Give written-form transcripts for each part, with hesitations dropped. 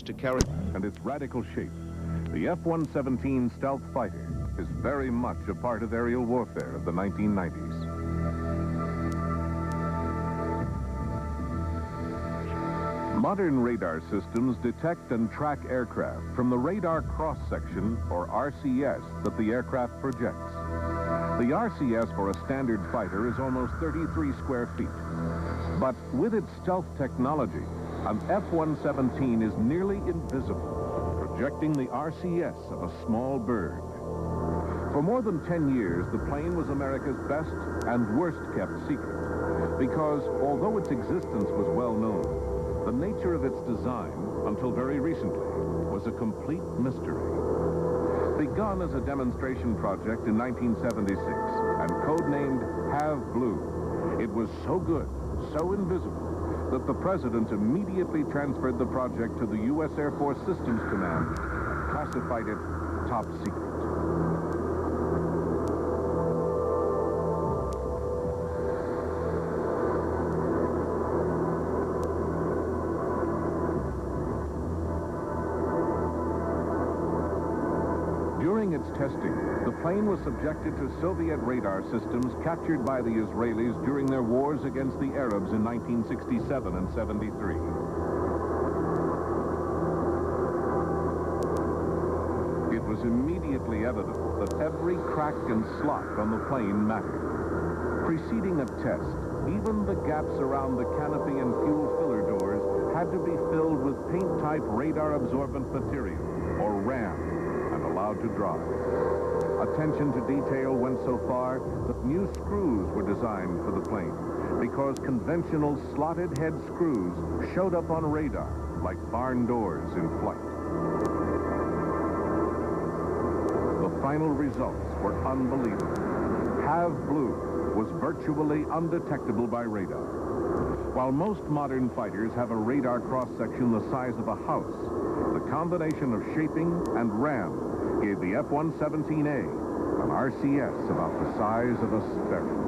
to carry and its radical shape, the F-117 stealth fighter is very much a part of aerial warfare of the 1990s. Modern radar systems detect and track aircraft from the radar cross-section, or RCS, that the aircraft projects. The RCS for a standard fighter is almost 33 square feet. But with its stealth technology, an F-117 is nearly invisible, projecting the RCS of a small bird. For more than 10 years, the plane was America's best and worst-kept secret, because although its existence was well known, the nature of its design, until very recently, was a complete mystery. Begun as a demonstration project in 1976 and codenamed Have Blue, it was so good, so invisible, that the president immediately transferred the project to the U.S. Air Force Systems Command and classified it top secret. During its testing, the plane was subjected to Soviet radar systems captured by the Israelis during their wars against the Arabs in 1967 and 73. It was immediately evident that every crack and slot on the plane mattered. Preceding a test, even the gaps around the canopy and fuel filler doors had to be filled with paint-type radar-absorbent material, or RAM, and allowed to dry. Attention to detail went so far that new screws were designed for the plane because conventional slotted head screws showed up on radar like barn doors in flight. The final results were unbelievable. Have Blue was virtually undetectable by radar. While most modern fighters have a radar cross-section the size of a house, the combination of shaping and RAM gave the F-117A an RCS about the size of a sparrow.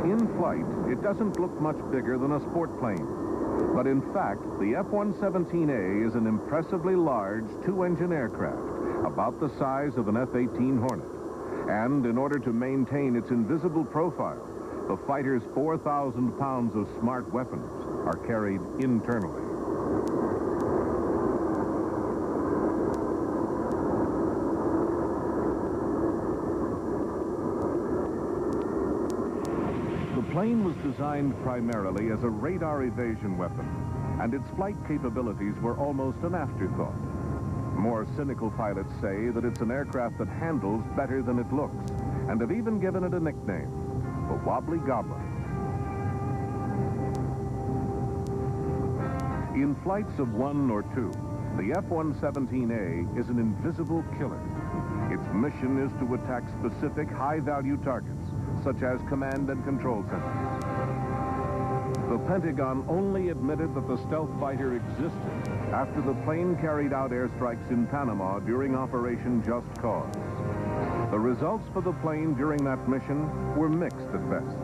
In flight, it doesn't look much bigger than a sport plane. But in fact, the F-117A is an impressively large two-engine aircraft, about the size of an F-18 Hornet. And in order to maintain its invisible profile, the fighter's 4,000 pounds of smart weapons are carried internally. The plane was designed primarily as a radar evasion weapon, and its flight capabilities were almost an afterthought. More cynical pilots say that it's an aircraft that handles better than it looks, and have even given it a nickname, the Wobbly Gobbler. In flights of one or two, the F-117A is an invisible killer. Its mission is to attack specific high-value targets, such as command and control centers. The Pentagon only admitted that the stealth fighter existed after the plane carried out airstrikes in Panama during Operation Just Cause. The results for the plane during that mission were mixed at best.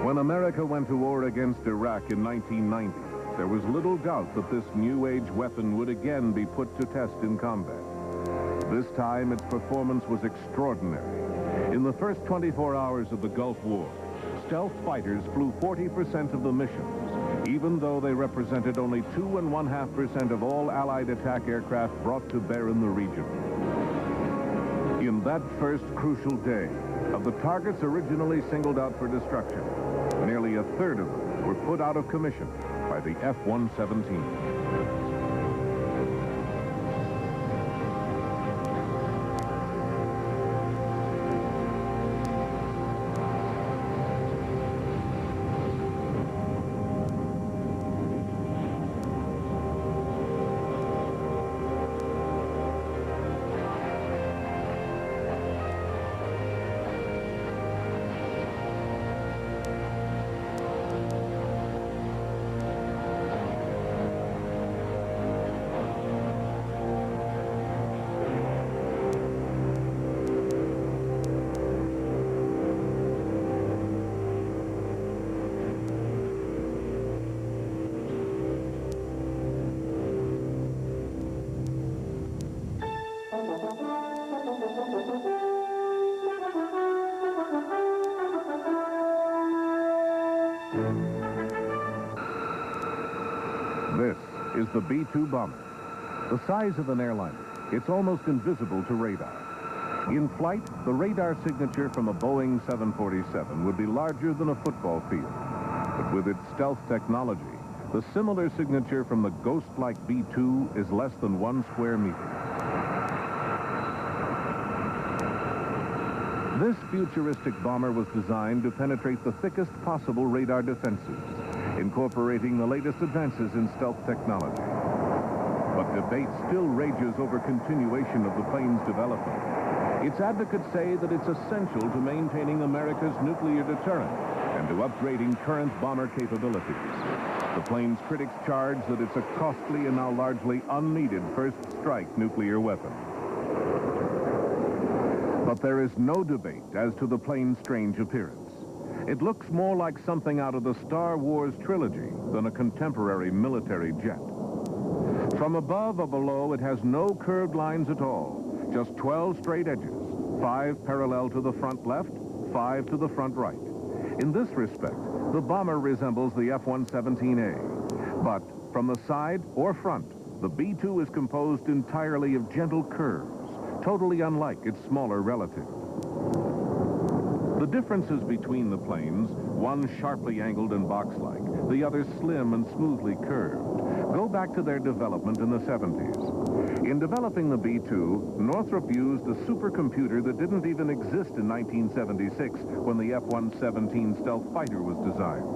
When America went to war against Iraq in 1990, there was little doubt that this new-age weapon would again be put to test in combat. This time, its performance was extraordinary. In the first 24 hours of the Gulf War, stealth fighters flew 40% of the missions, even though they represented only 2.5% of all Allied attack aircraft brought to bear in the region. In that first crucial day, of the targets originally singled out for destruction, nearly a third of them were put out of commission by the F-117. This is the B-2 bomber. The size of an airliner, it's almost invisible to radar. In flight, the radar signature from a Boeing 747 would be larger than a football field. But with its stealth technology, the similar signature from the ghost-like B-2 is less than 1 square meter. This futuristic bomber was designed to penetrate the thickest possible radar defenses, incorporating the latest advances in stealth technology. But debate still rages over continuation of the plane's development. Its advocates say that it's essential to maintaining America's nuclear deterrent and to upgrading current bomber capabilities. The plane's critics charge that it's a costly and now largely unneeded first-strike nuclear weapon. But there is no debate as to the plane's strange appearance. It looks more like something out of the Star Wars trilogy than a contemporary military jet. From above or below, it has no curved lines at all, just 12 straight edges, 5 parallel to the front left, 5 to the front right. In this respect, the bomber resembles the F-117A. But from the side or front, the B-2 is composed entirely of gentle curves, totally unlike its smaller relative. The differences between the planes, one sharply angled and box-like, the other slim and smoothly curved, go back to their development in the 70s. In developing the B-2, Northrop used a supercomputer that didn't even exist in 1976 when the F-117 stealth fighter was designed.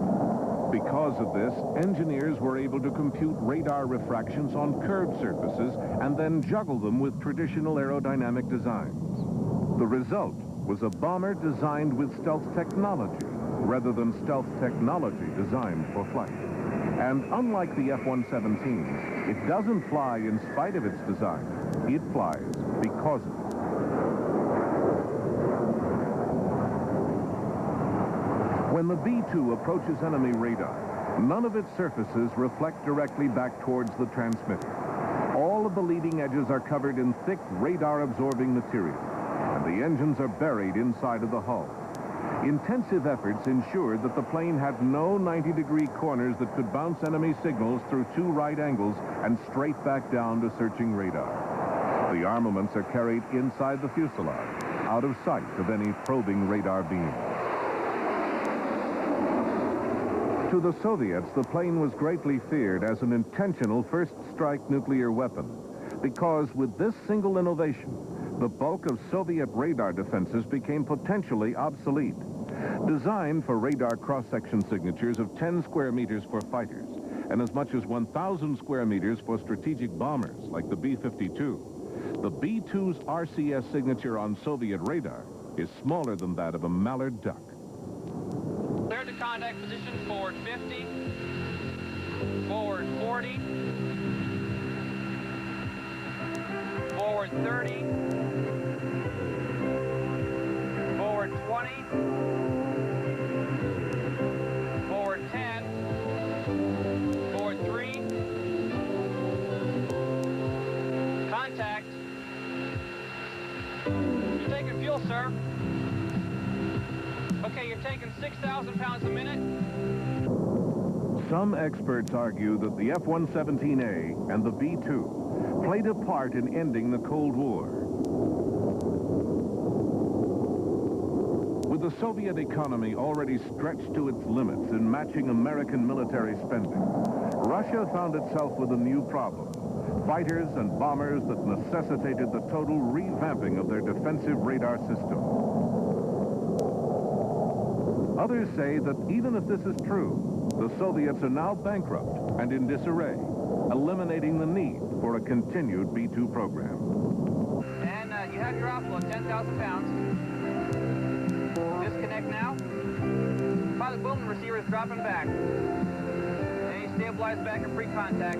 Because of this, engineers were able to compute radar refractions on curved surfaces and then juggle them with traditional aerodynamic designs. The result was a bomber designed with stealth technology rather than stealth technology designed for flight. And unlike the F-117, it doesn't fly in spite of its design. It flies because of it. When the B-2 approaches enemy radar, none of its surfaces reflect directly back towards the transmitter. All of the leading edges are covered in thick radar-absorbing material, and the engines are buried inside of the hull. Intensive efforts ensured that the plane had no 90-degree corners that could bounce enemy signals through 2 right angles and straight back down to searching radar. The armaments are carried inside the fuselage, out of sight of any probing radar beams. To the Soviets, the plane was greatly feared as an intentional first-strike nuclear weapon, because with this single innovation, the bulk of Soviet radar defenses became potentially obsolete. Designed for radar cross-section signatures of 10 square meters for fighters and as much as 1,000 square meters for strategic bombers like the B-52, the B-2's RCS signature on Soviet radar is smaller than that of a mallard duck. Clear to contact position, forward 50, forward 40, forward 30, forward 20, forward 10, forward 3, contact. You're taking fuel, sir. Okay, you're taking taking 6,000 pounds a minute. Some experts argue that the F-117A and the B-2 played a part in ending the Cold War. With the Soviet economy already stretched to its limits in matching American military spending, Russia found itself with a new problem: fighters and bombers that necessitated the total revamping of their defensive radar system. Others say that even if this is true, the Soviets are now bankrupt and in disarray, eliminating the need for a continued B-2 program. And you have your offload, 10,000 pounds. Disconnect now. Pilot boom, receiver is dropping back. And you stabilize back in pre-contact.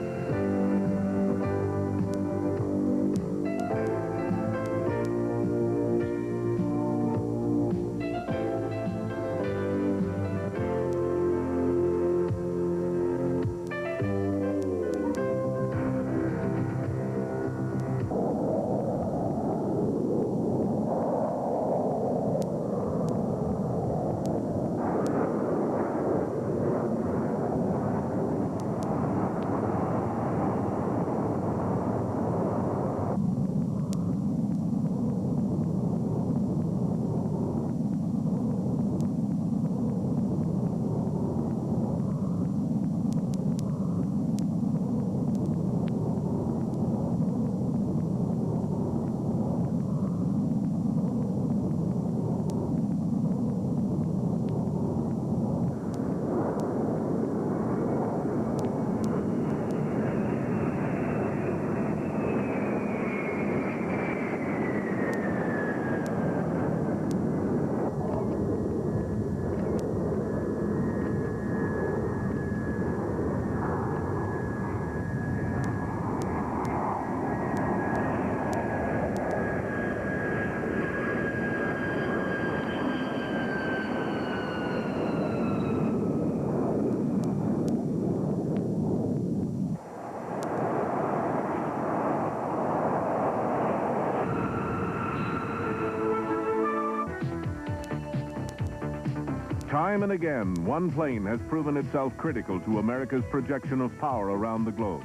Time and again, one plane has proven itself critical to America's projection of power around the globe.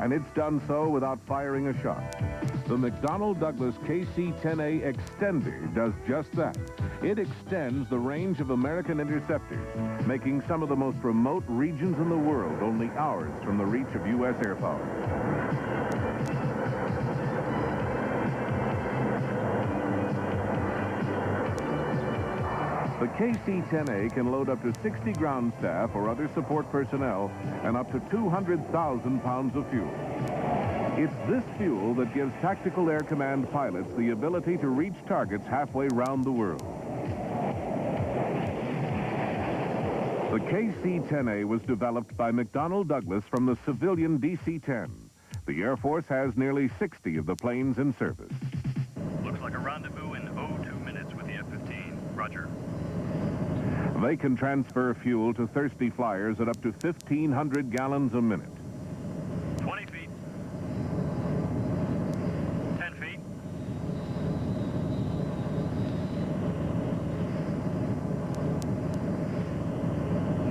And it's done so without firing a shot. The McDonnell Douglas KC-10A Extender does just that. It extends the range of American interceptors, making some of the most remote regions in the world only hours from the reach of U.S. air power. The KC-10A can load up to 60 ground staff or other support personnel and up to 200,000 pounds of fuel. It's this fuel that gives Tactical Air Command pilots the ability to reach targets halfway round the world. The KC-10A was developed by McDonnell Douglas from the civilian DC-10. The Air Force has nearly 60 of the planes in service. Looks like a rendezvous in 02 minutes with the F-15. Roger. They can transfer fuel to thirsty flyers at up to 1,500 gallons a minute. 20 feet. 10 feet.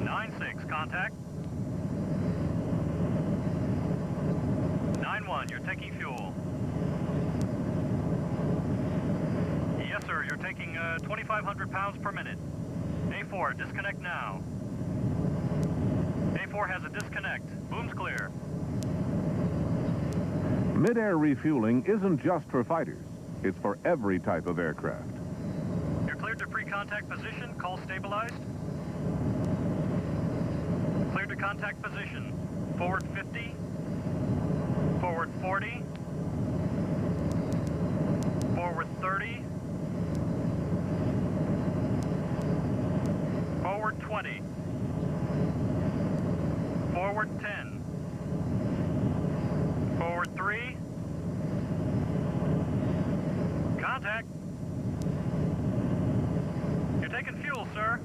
9-6, contact. 9-1, you're taking fuel. Yes, sir, you're taking 2,500 pounds per minute. A4, disconnect now. A4 has a disconnect. Boom's clear. Mid-air refueling isn't just for fighters. It's for every type of aircraft. You're cleared to pre-contact position. Call stabilized. Cleared to contact position. Forward 50. Forward 40. Forward 30. Forward 20. Forward 10. Forward 3. Contact. You're taking fuel, sir.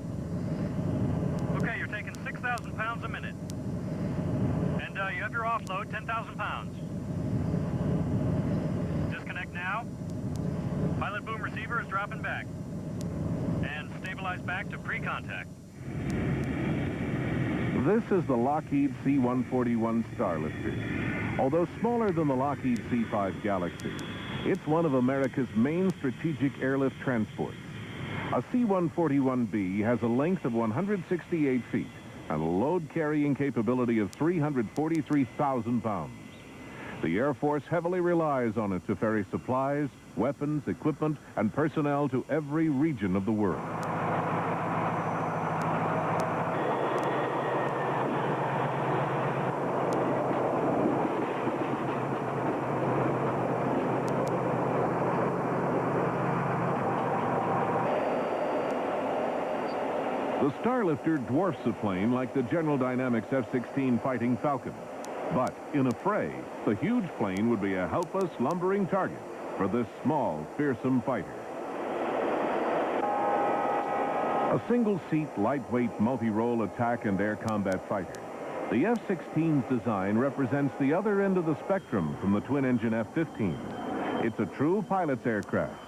Okay, you're taking 6,000 pounds a minute. And you have your offload, 10,000 pounds. Disconnect now. Pilot boom receiver is dropping back. And stabilize. stabilize back to pre-contact. This is the Lockheed C-141 Starlifter. Although smaller than the Lockheed C-5 Galaxy, it's one of America's main strategic airlift transports. A C-141B has a length of 168 feet and a load-carrying capability of 343,000 pounds. The Air Force heavily relies on it to ferry supplies, weapons, equipment, and personnel to every region of the world. The Starlifter dwarfs a plane like the General Dynamics F-16 Fighting Falcon. But in a fray, the huge plane would be a helpless, lumbering target for this small, fearsome fighter. A single-seat, lightweight, multi-role attack and air combat fighter, the F-16's design represents the other end of the spectrum from the twin-engine F-15. It's a true pilot's aircraft,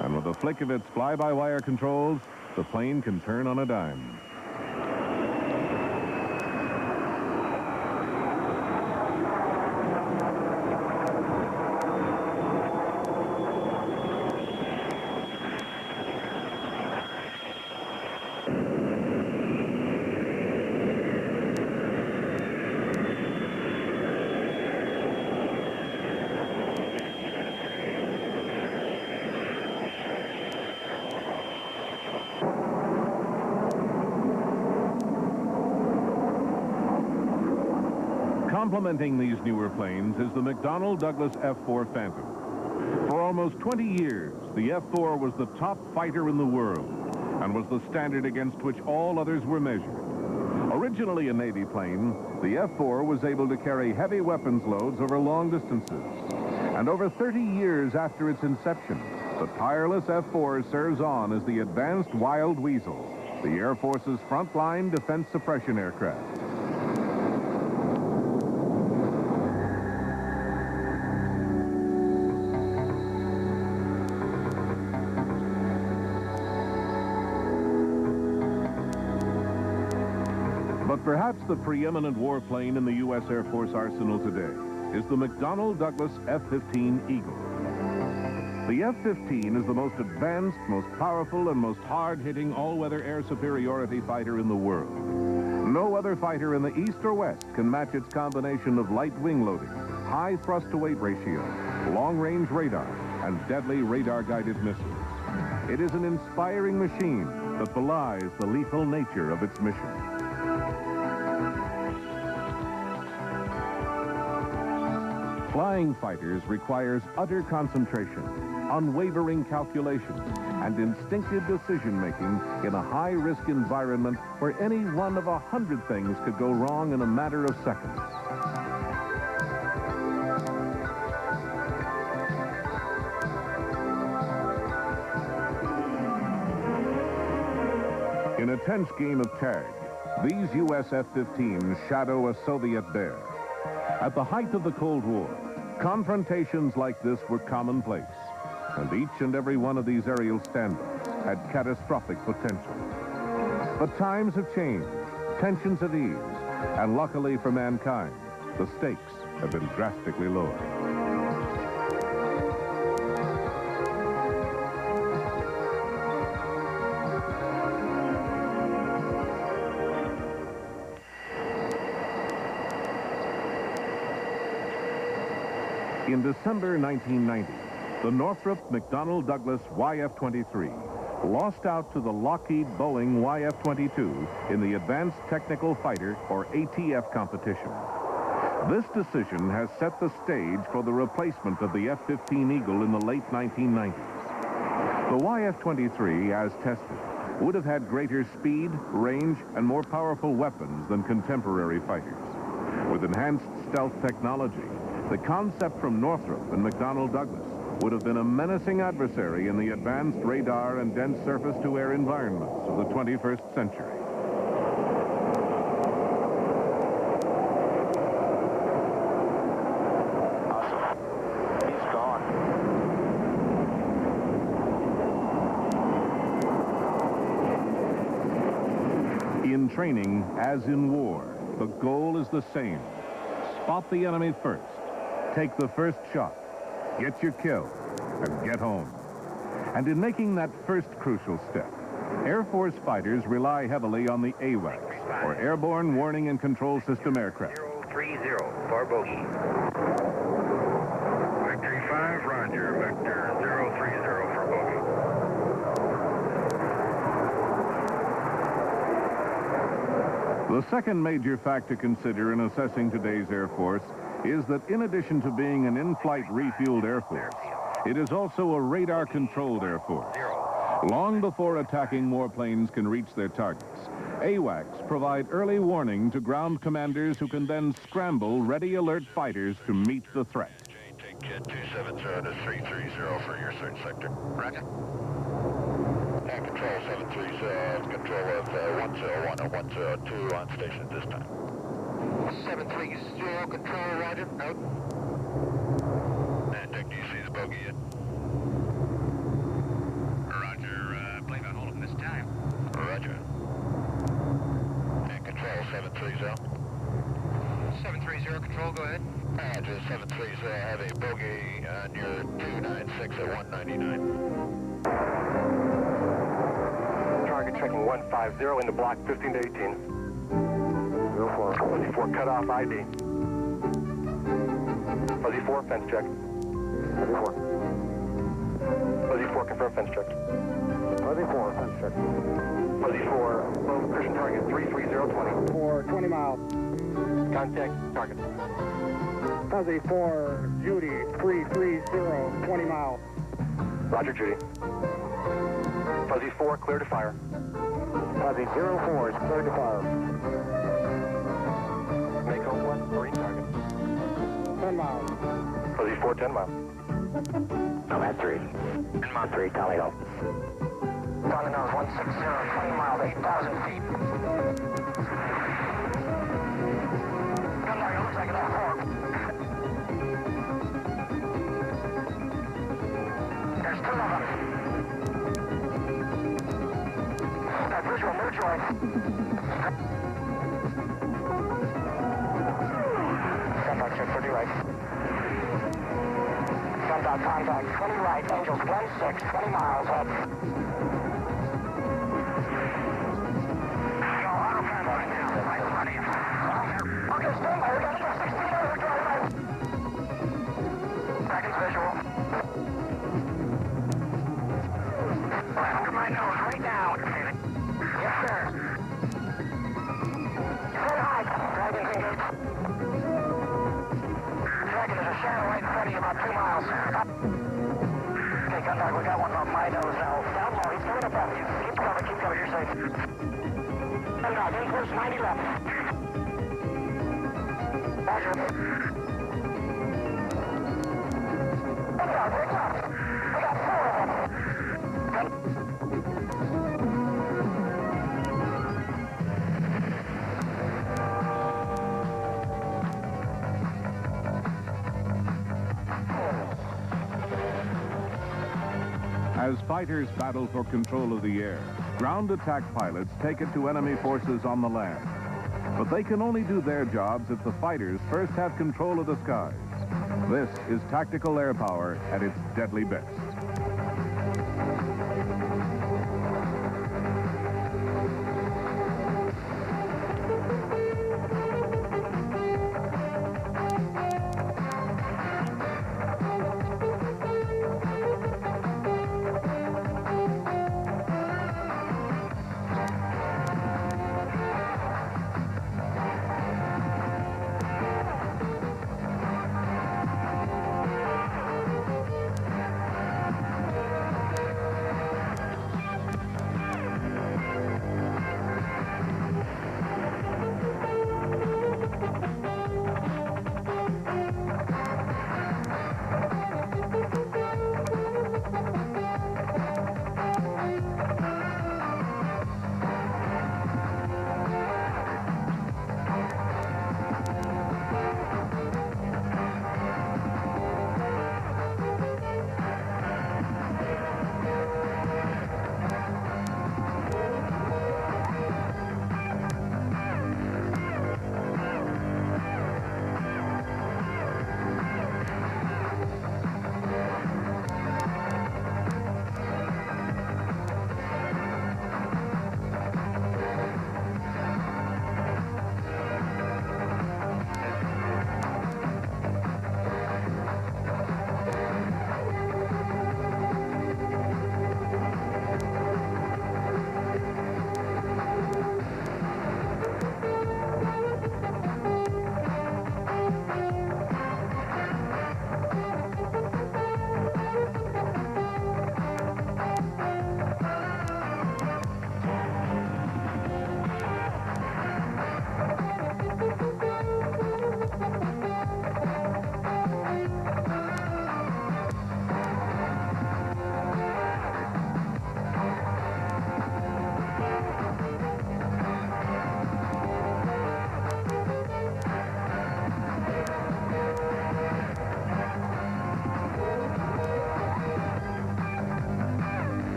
and with a flick of its fly-by-wire controls, the plane can turn on a dime. Complementing these newer planes is the McDonnell Douglas F-4 Phantom. For almost 20 years, the F-4 was the top fighter in the world and was the standard against which all others were measured. Originally a Navy plane, the F-4 was able to carry heavy weapons loads over long distances. And over 30 years after its inception, the tireless F-4 serves on as the advanced Wild Weasel, the Air Force's frontline defense suppression aircraft. But perhaps the preeminent warplane in the U.S. Air Force arsenal today is the McDonnell Douglas F-15 Eagle. The F-15 is the most advanced, most powerful, and most hard-hitting all-weather air superiority fighter in the world. No other fighter in the East or West can match its combination of light wing loading, high thrust-to-weight ratio, long-range radar, and deadly radar-guided missiles. It is an inspiring machine that belies the lethal nature of its mission. Flying fighters requires utter concentration, unwavering calculation, and instinctive decision-making in a high-risk environment where any one of 100 things could go wrong in a matter of seconds. In a tense game of tag, these U.S. F-15s shadow a Soviet bear. At the height of the Cold War, confrontations like this were commonplace, and each and every one of these aerial standoffs had catastrophic potential. But times have changed, tensions have eased, and luckily for mankind, the stakes have been drastically lowered. In December 1990, the Northrop McDonnell Douglas YF-23 lost out to the Lockheed Boeing YF-22 in the Advanced Technical Fighter, or ATF, competition. This decision has set the stage for the replacement of the F-15 Eagle in the late 1990s. The YF-23, as tested, would have had greater speed, range, and more powerful weapons than contemporary fighters. With enhanced stealth technology, the concept from Northrop and McDonnell Douglas would have been a menacing adversary in the advanced radar and dense surface-to-air environments of the 21st century. Awesome. He's gone. training as in war, the goal is the same. Spot the enemy first, take the first shot, get your kill, and get home. And in making that first crucial step, Air Force fighters rely heavily on the AWACS, or Airborne Warning and Control System aircraft. 030 for bogey. Victory 5, roger. Vector 030 for bogey. The second major fact to consider in assessing today's Air Force is that in addition to being an in-flight refueled Air Force, it is also a radar-controlled Air Force. Long before attacking warplanes can reach their targets, AWACS provide early warning to ground commanders who can then scramble ready alert fighters to meet the threat. Take jet 270 to 330 for your search sector. Roger. And control 730, control of 101 and 102 on station at this time. 730, control, roger, out. And Dick, do you see the bogey yet? Roger, I believe I hold him this time. Roger. And control 730. 730, control, go ahead. Roger, 730, I have a bogey on your 296 at 199. Target checking 150 in the block 15 to 18. 04. Fuzzy 4 cut off ID. Fuzzy 4 fence check. Fuzzy 4. Fuzzy 4 confirm fence check. Fuzzy 4 fence check. Fuzzy 4 low Christian target 33020. For 20 miles. Contact target. Fuzzy 4 Judy 330 20 miles. Roger Judy. Fuzzy 4 clear to fire. Fuzzy 04 is cleared to fire. Mako 1 marine target. 10 miles. Fuzzy 4 10 miles. Nomad 3. 10 mile 3, tally ho. Found nose 160 20 miles 8,000 feet. Gun target looks like an F4. There's 2 of them. That visual neutralized. Contact check 30 right. Contact 20 right, Angels 16, 20 miles up. Go auto plan right now. Right ready. Okay, stand by. We got to go 16 over drive right. Seconds visual. Right under my nose right now. Yes, sir. Set high. Dragon's engaged. Dragon is a shadow right in front of you, about 2 miles. Okay, contact, we got one on my nose now. Down low, he's coming up on you. Keep cover, you're safe. Contact, in close, 90 left. Roger. Contact, wake up. We got 4 of them. As fighters battle for control of the air, ground attack pilots take it to enemy forces on the land. But they can only do their jobs if the fighters first have control of the skies. This is tactical air power at its deadly best.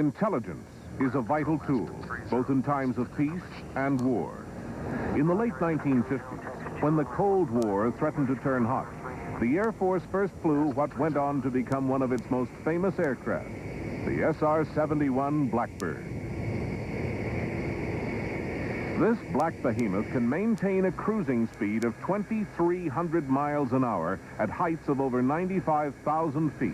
Intelligence is a vital tool, both in times of peace and war. In the late 1950s, when the Cold War threatened to turn hot, the Air Force first flew what went on to become one of its most famous aircraft, the SR-71 Blackbird. This black behemoth can maintain a cruising speed of 2,300 miles an hour at heights of over 95,000 feet.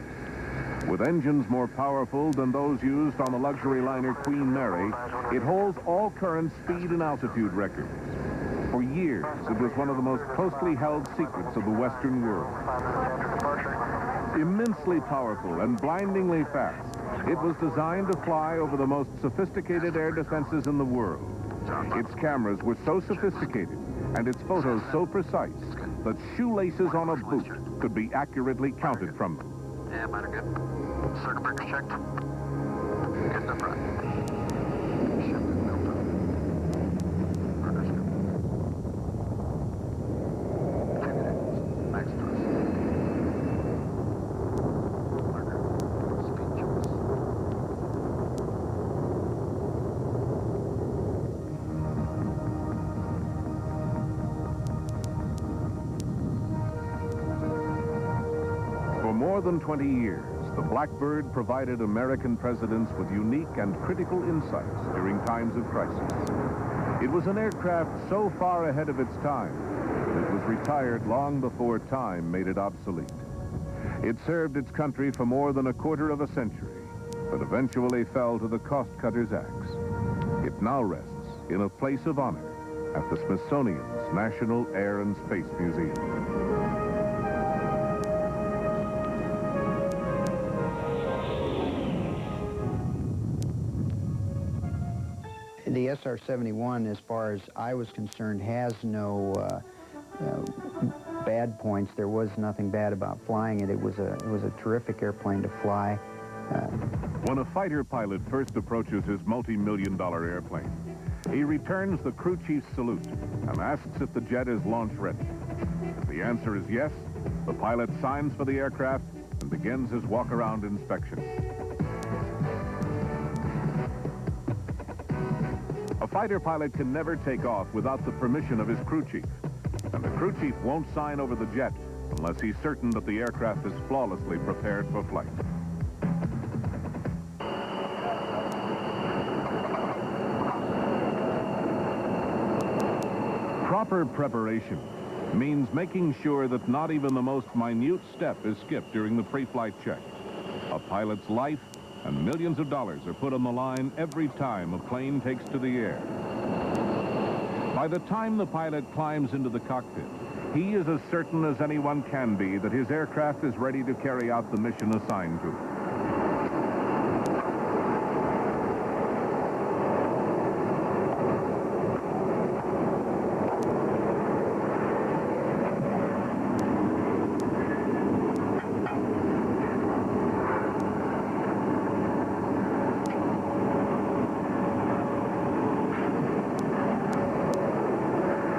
With engines more powerful than those used on the luxury liner Queen Mary, it holds all current speed and altitude records. For years, it was one of the most closely held secrets of the Western world. Immensely powerful and blindingly fast, it was designed to fly over the most sophisticated air defenses in the world. Its cameras were so sophisticated and its photos so precise that shoelaces on a boot could be accurately counted from them. Yeah, mine are good. Circuit breaker checked. Good in the front. Shifted, built up. Burner's good. 2 minutes. Max thrust. Marker. Speed choice. For more than 20 years, the Blackbird provided American presidents with unique and critical insights during times of crisis. It was an aircraft so far ahead of its time that it was retired long before time made it obsolete. It served its country for more than a quarter of a century, but eventually fell to the cost-cutter's axe. It now rests in a place of honor at the Smithsonian's National Air and Space Museum. The SR-71, as far as I was concerned, has no bad points. There was nothing bad about flying it. It was a terrific airplane to fly. When a fighter pilot first approaches his multi-million-dollar airplane, he returns the crew chief's salute and asks if the jet is launch ready. If the answer is yes, the pilot signs for the aircraft and begins his walk-around inspection. A fighter pilot can never take off without the permission of his crew chief, and the crew chief won't sign over the jet unless he's certain that the aircraft is flawlessly prepared for flight. Proper preparation means making sure that not even the most minute step is skipped during the pre-flight check. A pilot's life and millions of dollars are put on the line every time a plane takes to the air. By the time the pilot climbs into the cockpit, he is as certain as anyone can be that his aircraft is ready to carry out the mission assigned to it.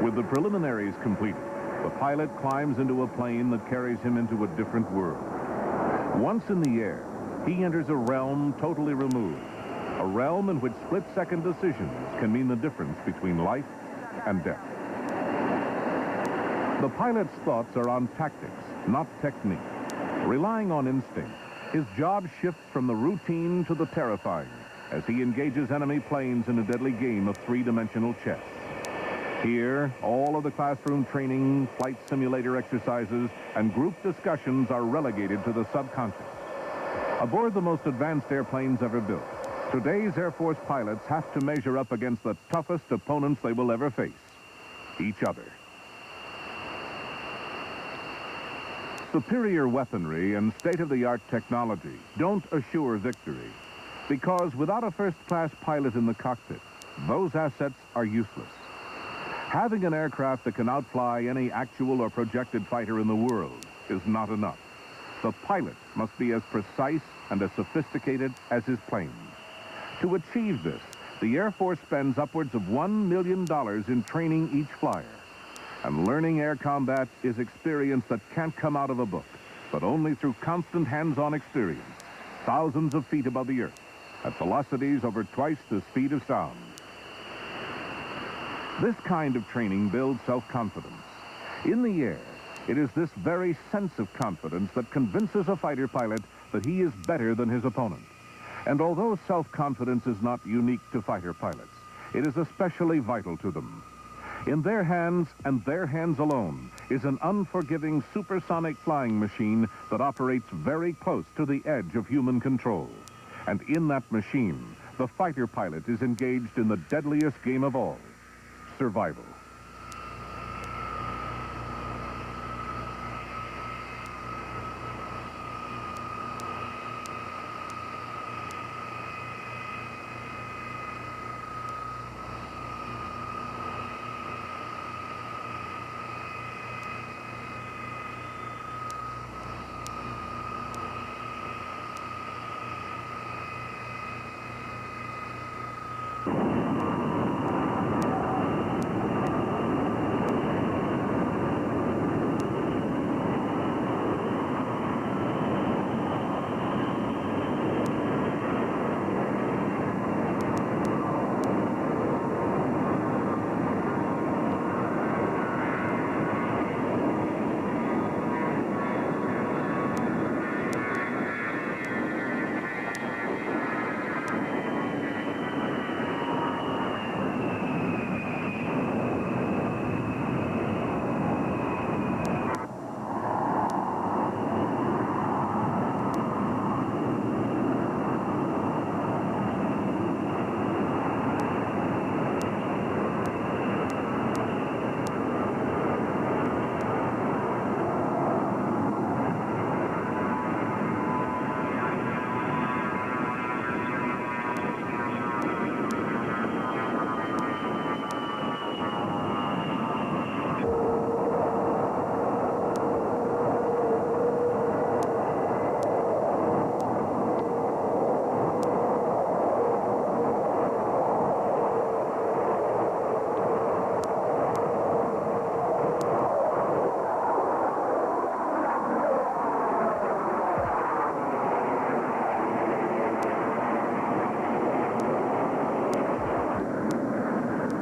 With the preliminaries completed, the pilot climbs into a plane that carries him into a different world. Once in the air, he enters a realm totally removed, a realm in which split-second decisions can mean the difference between life and death. The pilot's thoughts are on tactics, not technique. Relying on instinct, his job shifts from the routine to the terrifying as he engages enemy planes in a deadly game of three-dimensional chess. Here, all of the classroom training, flight simulator exercises, and group discussions are relegated to the subconscious. Aboard the most advanced airplanes ever built, today's Air Force pilots have to measure up against the toughest opponents they will ever face, each other. Superior weaponry and state-of-the-art technology don't assure victory, because without a first-class pilot in the cockpit, those assets are useless. Having an aircraft that can outfly any actual or projected fighter in the world is not enough. The pilot must be as precise and as sophisticated as his planes. To achieve this, the Air Force spends upwards of $1 million in training each flyer. And learning air combat is experience that can't come out of a book, but only through constant hands-on experience, thousands of feet above the earth, at velocities over twice the speed of sound. This kind of training builds self-confidence. In the air, it is this very sense of confidence that convinces a fighter pilot that he is better than his opponent. And although self-confidence is not unique to fighter pilots, it is especially vital to them. In their hands, and their hands alone, is an unforgiving supersonic flying machine that operates very close to the edge of human control. And in that machine, the fighter pilot is engaged in the deadliest game of all, survival.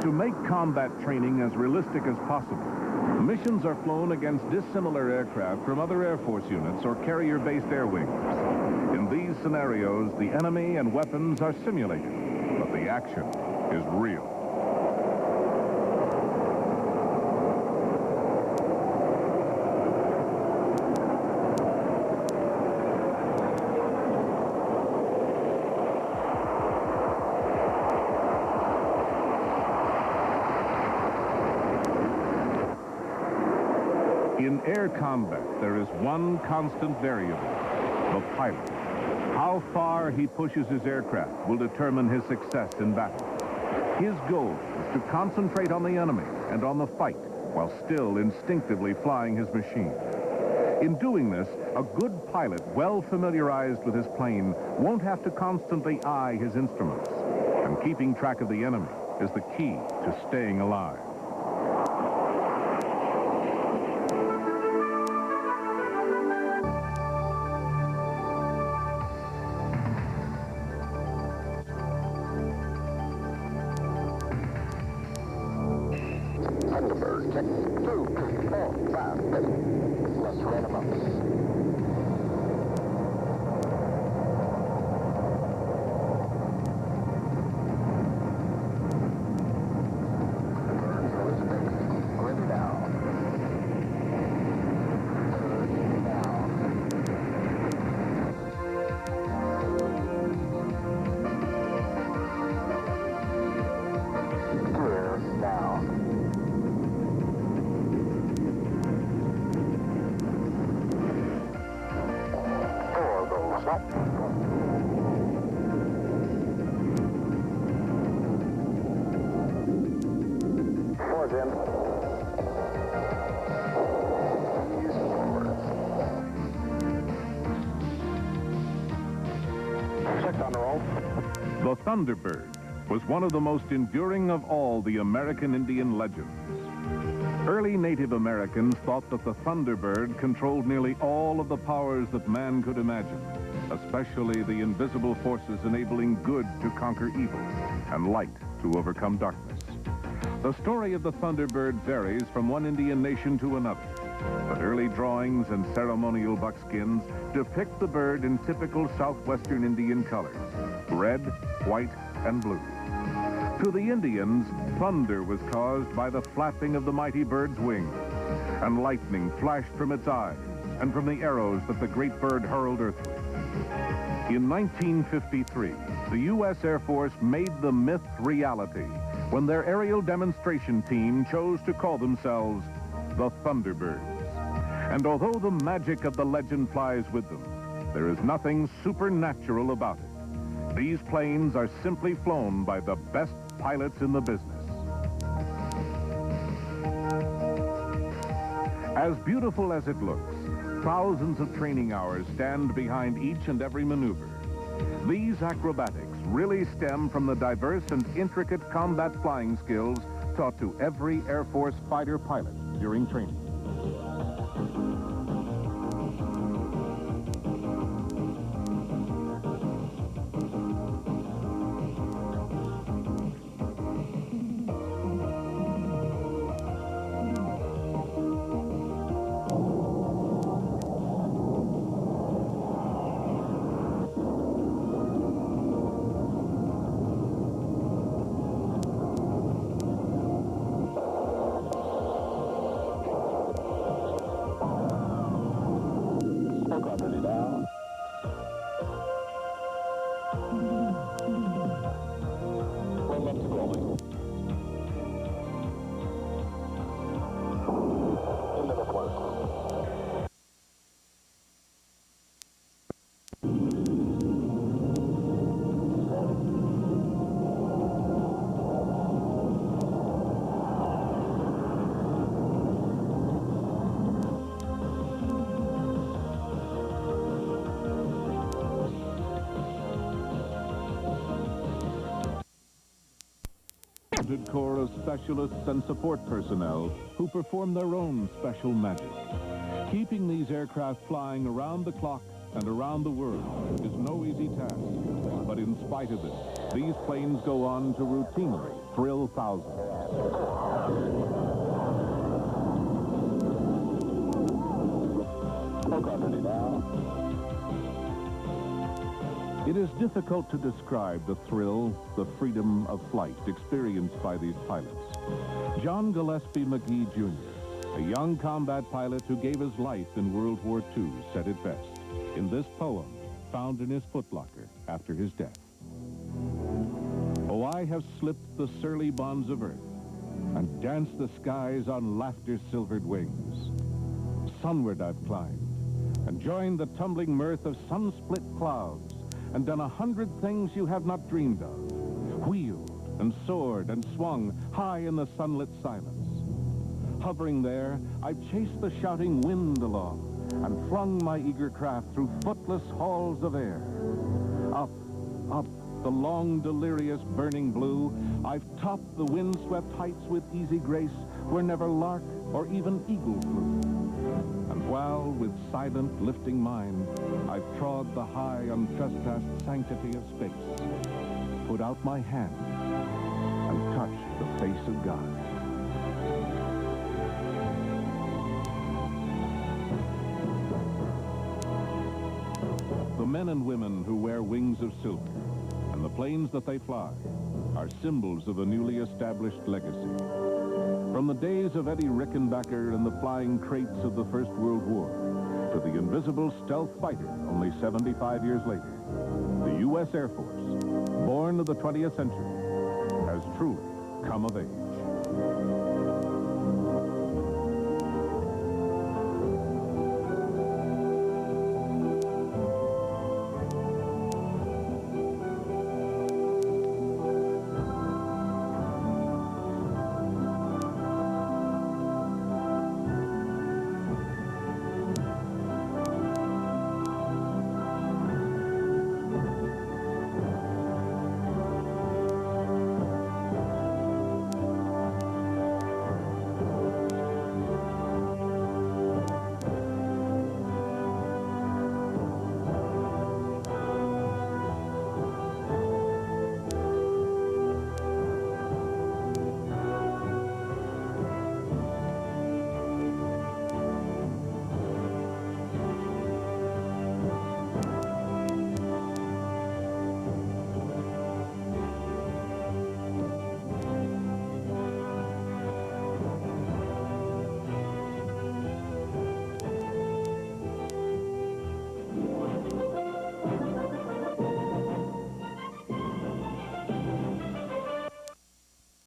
To make combat training as realistic as possible, missions are flown against dissimilar aircraft from other Air Force units or carrier-based air wings. In these scenarios, the enemy and weapons are simulated, but the action is real. In air combat, there is one constant variable, the pilot. How far he pushes his aircraft will determine his success in battle. His goal is to concentrate on the enemy and on the fight while still instinctively flying his machine. In doing this, a good pilot, well familiarized with his plane, won't have to constantly eye his instruments. And keeping track of the enemy is the key to staying alive. Thunderbird, check 2, 4, 5, 8. Let's run them up. The Thunderbird was one of the most enduring of all the American Indian legends. Early Native Americans thought that the Thunderbird controlled nearly all of the powers that man could imagine. especially the invisible forces enabling good to conquer evil and light to overcome darkness. The story of the Thunderbird varies from one Indian nation to another, but early drawings and ceremonial buckskins depict the bird in typical southwestern Indian colors, red, white, and blue. To the Indians, thunder was caused by the flapping of the mighty bird's wings, and lightning flashed from its eyes and from the arrows that the great bird hurled earthward. In 1953, the U.S. Air Force made the myth reality when their aerial demonstration team chose to call themselves the Thunderbirds. And although the magic of the legend flies with them, there is nothing supernatural about it. These planes are simply flown by the best pilots in the business. As beautiful as it looks, thousands of training hours stand behind each and every maneuver. These acrobatics really stem from the diverse and intricate combat flying skills taught to every Air Force fighter pilot during training. Corps of specialists and support personnel who perform their own special magic. Keeping these aircraft flying around the clock and around the world is no easy task. But in spite of this, these planes go on to routinely thrill thousands. It is difficult to describe the thrill, the freedom of flight experienced by these pilots. John Gillespie McGee, Jr., a young combat pilot who gave his life in World War II, said it best in this poem found in his footlocker after his death. Oh, I have slipped the surly bonds of earth and danced the skies on laughter's silvered wings. Sunward I've climbed and joined the tumbling mirth of sun-split clouds, and done 100 things you have not dreamed of, wheeled and soared and swung high in the sunlit silence. Hovering there, I've chased the shouting wind along and flung my eager craft through footless halls of air. Up, up, the long, delirious, burning blue, I've topped the wind-swept heights with easy grace where never lark or even eagle flew. And while, with silent, lifting mind, I've trod the high, untrespassed sanctity of space, put out my hand and touched the face of God. The men and women who wear wings of silver and the planes that they fly are symbols of a newly established legacy. From the days of Eddie Rickenbacker and the flying crates of the First World War to the invisible stealth fighter only 75 years later, the U.S. Air Force, born of the 20th century, has truly come of age.